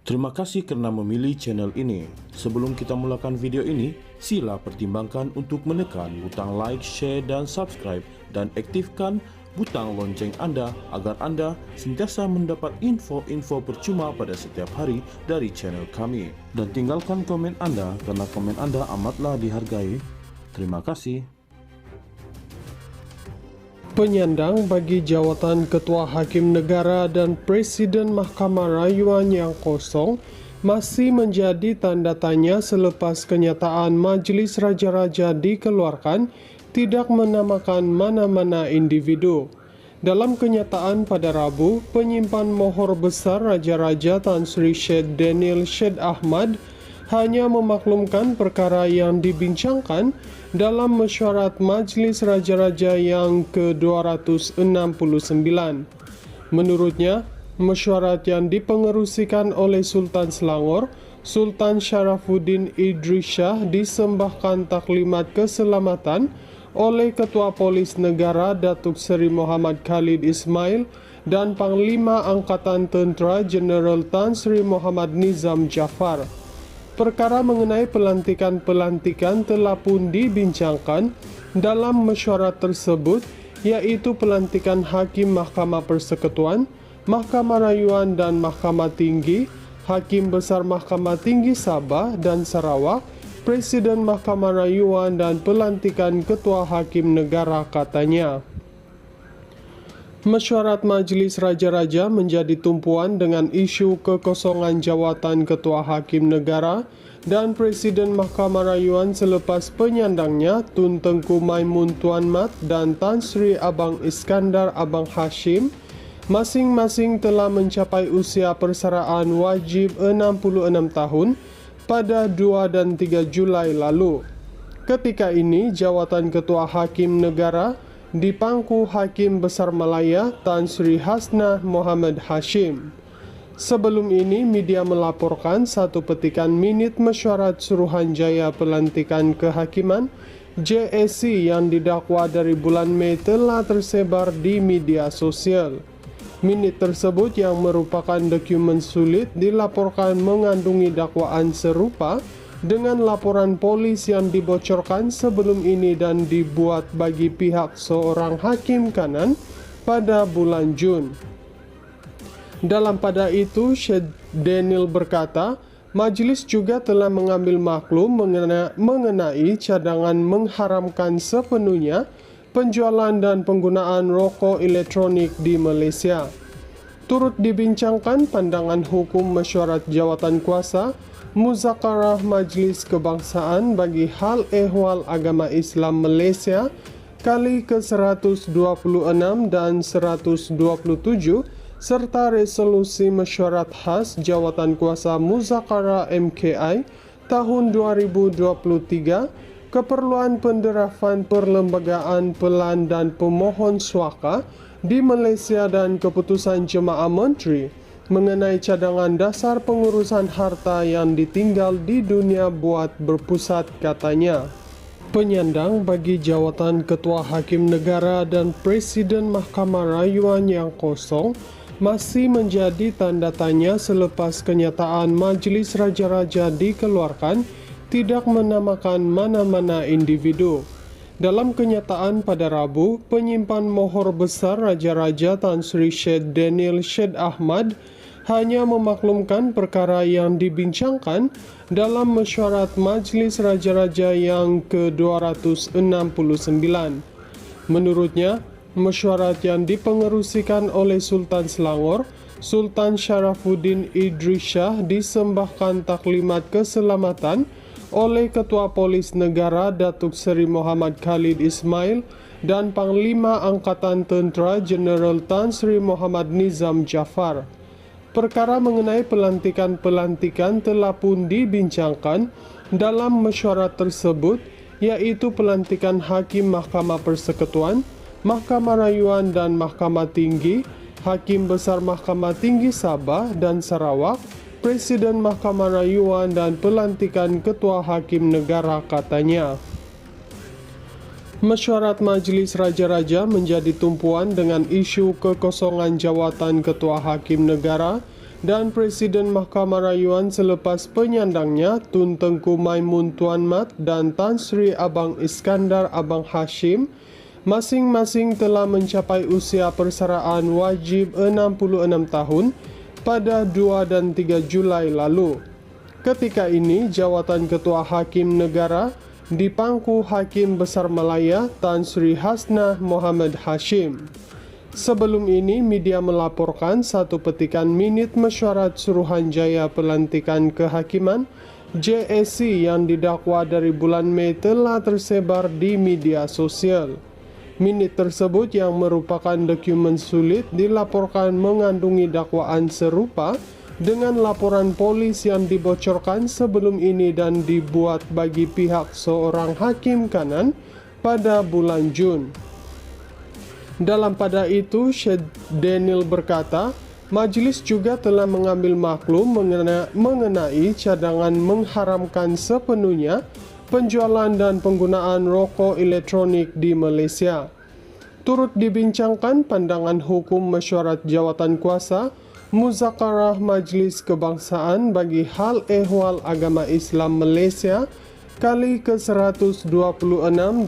Terima kasih karena memilih channel ini. Sebelum kita mulakan video ini, sila pertimbangkan untuk menekan butang like, share, dan subscribe, dan aktifkan butang lonceng Anda agar Anda sentiasa mendapat info-info percuma pada setiap hari dari channel kami. Dan tinggalkan komen Anda karena komen Anda amatlah dihargai. Terima kasih. Penyandang bagi jawatan Ketua Hakim Negara dan Presiden Mahkamah Rayuan yang kosong masih menjadi tanda tanya selepas kenyataan Majelis Raja-Raja dikeluarkan tidak menamakan mana-mana individu. Dalam kenyataan pada Rabu, penyimpan mohor besar Raja-Raja Tan Sri Syed Daniel Syed Ahmad hanya memaklumkan perkara yang dibincangkan dalam mesyuarat Majelis Raja-Raja yang ke-269. Menurutnya, mesyuarat yang dipengerusikan oleh Sultan Selangor, Sultan Syarafuddin Idris Shah disembahkan taklimat keselamatan oleh Ketua Polis Negara Datuk Seri Muhammad Khalid Ismail dan Panglima Angkatan Tentera Jeneral Tan Sri Muhammad Nizam Jafar. Perkara mengenai pelantikan-pelantikan telah pun dibincangkan dalam mesyuarat tersebut, yaitu pelantikan Hakim Mahkamah Persekutuan, Mahkamah Rayuan dan Mahkamah Tinggi, Hakim Besar Mahkamah Tinggi Sabah dan Sarawak, Presiden Mahkamah Rayuan dan pelantikan Ketua Hakim Negara katanya. Mesyuarat Majelis Raja-Raja menjadi tumpuan dengan isu kekosongan jawatan Ketua Hakim Negara dan Presiden Mahkamah Rayuan selepas penyandangnya Tun Tengku Maimun Tuan Mat dan Tan Sri Abang Iskandar Abang Hashim masing-masing telah mencapai usia persaraan wajib 66 tahun pada 2 dan 3 Julai lalu. Ketika ini, jawatan Ketua Hakim Negara dipangku Hakim Besar Malaya Tan Sri Hasnah Muhammad Hashim. Sebelum ini, media melaporkan satu petikan minit mesyuarat Suruhanjaya Pelantikan Kehakiman JSC yang didakwa dari bulan Mei telah tersebar di media sosial. Minit tersebut yang merupakan dokumen sulit dilaporkan mengandungi dakwaan serupa dengan laporan polis yang dibocorkan sebelum ini dan dibuat bagi pihak seorang hakim kanan pada bulan Jun. Dalam pada itu, Syed Daniel berkata, Majelis juga telah mengambil maklum mengenai cadangan mengharamkan sepenuhnya penjualan dan penggunaan rokok elektronik di Malaysia. Turut dibincangkan pandangan hukum mesyuarat jawatan kuasa Muzakarah Majlis Kebangsaan bagi Hal Ehwal Agama Islam Malaysia kali ke-126 dan 127 serta resolusi mesyuarat khas jawatan kuasa Muzakarah MKI tahun 2023 keperluan penderafan perlembagaan pelan dan pemohon suaka di Malaysia dan keputusan Jemaah Menteri mengenai cadangan dasar pengurusan harta yang ditinggal di dunia buat berpusat katanya. Penyandang bagi jawatan Ketua Hakim Negara dan Presiden Mahkamah Rayuan yang kosong masih menjadi tanda tanya selepas kenyataan Majelis Raja-Raja dikeluarkan tidak menamakan mana-mana individu. Dalam kenyataan pada Rabu, penyimpan mohor besar Raja-Raja Tan Sri Syed Daniel Syed Ahmad hanya memaklumkan perkara yang dibincangkan dalam mesyuarat Majelis Raja-Raja yang ke-269. Menurutnya, mesyuarat yang dipengerusikan oleh Sultan Selangor, Sultan Syarafuddin Idris Shah disembahkan taklimat keselamatan oleh Ketua Polis Negara Datuk Seri Muhammad Khalid Ismail dan Panglima Angkatan Tentera Jeneral Tan Sri Muhammad Nizam Jafar. Perkara mengenai pelantikan-pelantikan telah pun dibincangkan dalam mesyuarat tersebut, yaitu pelantikan Hakim Mahkamah Persekutuan, Mahkamah Rayuan dan Mahkamah Tinggi, Hakim Besar Mahkamah Tinggi Sabah dan Sarawak, Presiden Mahkamah Rayuan dan pelantikan Ketua Hakim Negara katanya. Mesyuarat Majelis Raja-Raja menjadi tumpuan dengan isu kekosongan jawatan Ketua Hakim Negara dan Presiden Mahkamah Rayuan selepas penyandangnya Tun Tengku Maimun Tuan Mat dan Tan Sri Abang Iskandar Abang Hashim masing-masing telah mencapai usia persaraan wajib 66 tahun pada 2 dan 3 Julai lalu. Ketika ini, jawatan Ketua Hakim Negara dipangku Hakim Besar Malaya Tan Sri Hasnah Mohamad Hashim. Sebelum ini, media melaporkan satu petikan minit mesyuarat Suruhanjaya Pelantikan Kehakiman JSC yang didakwa dari bulan Mei telah tersebar di media sosial. Minit tersebut yang merupakan dokumen sulit dilaporkan mengandungi dakwaan serupa dengan laporan polis yang dibocorkan sebelum ini dan dibuat bagi pihak seorang hakim kanan pada bulan Jun. Dalam pada itu, Syed Daniel berkata, majelis juga telah mengambil maklum mengenai cadangan mengharamkan sepenuhnya penjualan dan penggunaan rokok elektronik di Malaysia. Turut dibincangkan pandangan hukum mesyuarat jawatan kuasa Muzakarah Majlis Kebangsaan bagi Hal Ehwal Agama Islam Malaysia kali ke-126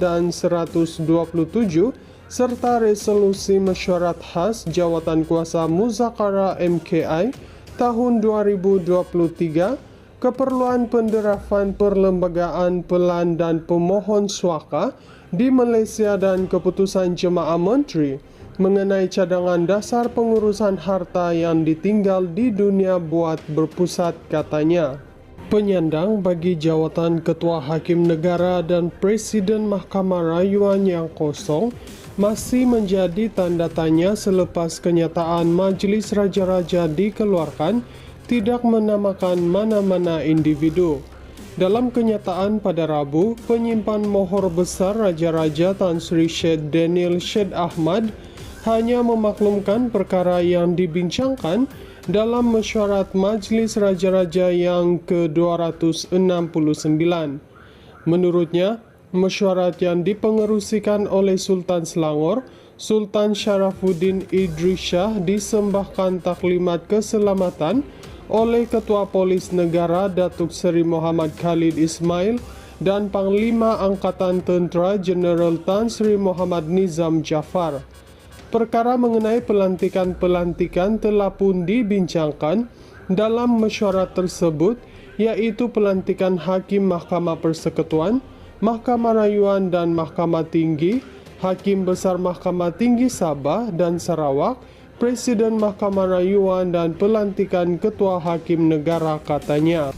dan 127 serta resolusi mesyuarat khas jawatan kuasa Muzakarah MKI tahun 2023, keperluan penderafan perlembagaan pelan dan pemohon suaka di Malaysia dan keputusan Jemaah Menteri mengenai cadangan dasar pengurusan harta yang ditinggal di dunia buat berpusat, katanya. Penyandang bagi jawatan Ketua Hakim Negara dan Presiden Mahkamah Rayuan yang kosong masih menjadi tanda tanya selepas kenyataan Majlis Raja-Raja dikeluarkan tidak menamakan mana-mana individu. Dalam kenyataan pada Rabu, penyimpan mohor besar Raja-Raja Tan Sri Syed Daniel Syed Ahmad hanya memaklumkan perkara yang dibincangkan dalam mesyuarat Majlis Raja-Raja yang ke-269. Menurutnya, mesyuarat yang dipengerusikan oleh Sultan Selangor, Sultan Sharafuddin Idris Shah disembahkan taklimat keselamatan oleh Ketua Polis Negara Datuk Seri Muhammad Khalid Ismail dan Panglima Angkatan Tentera Jeneral Tan Sri Muhammad Nizam Jafar. Perkara mengenai pelantikan-pelantikan telah pun dibincangkan dalam mesyuarat tersebut, yaitu pelantikan Hakim Mahkamah Persekutuan, Mahkamah Rayuan dan Mahkamah Tinggi, Hakim Besar Mahkamah Tinggi Sabah dan Sarawak, Presiden Mahkamah Rayuan dan pelantikan Ketua Hakim Negara, katanya.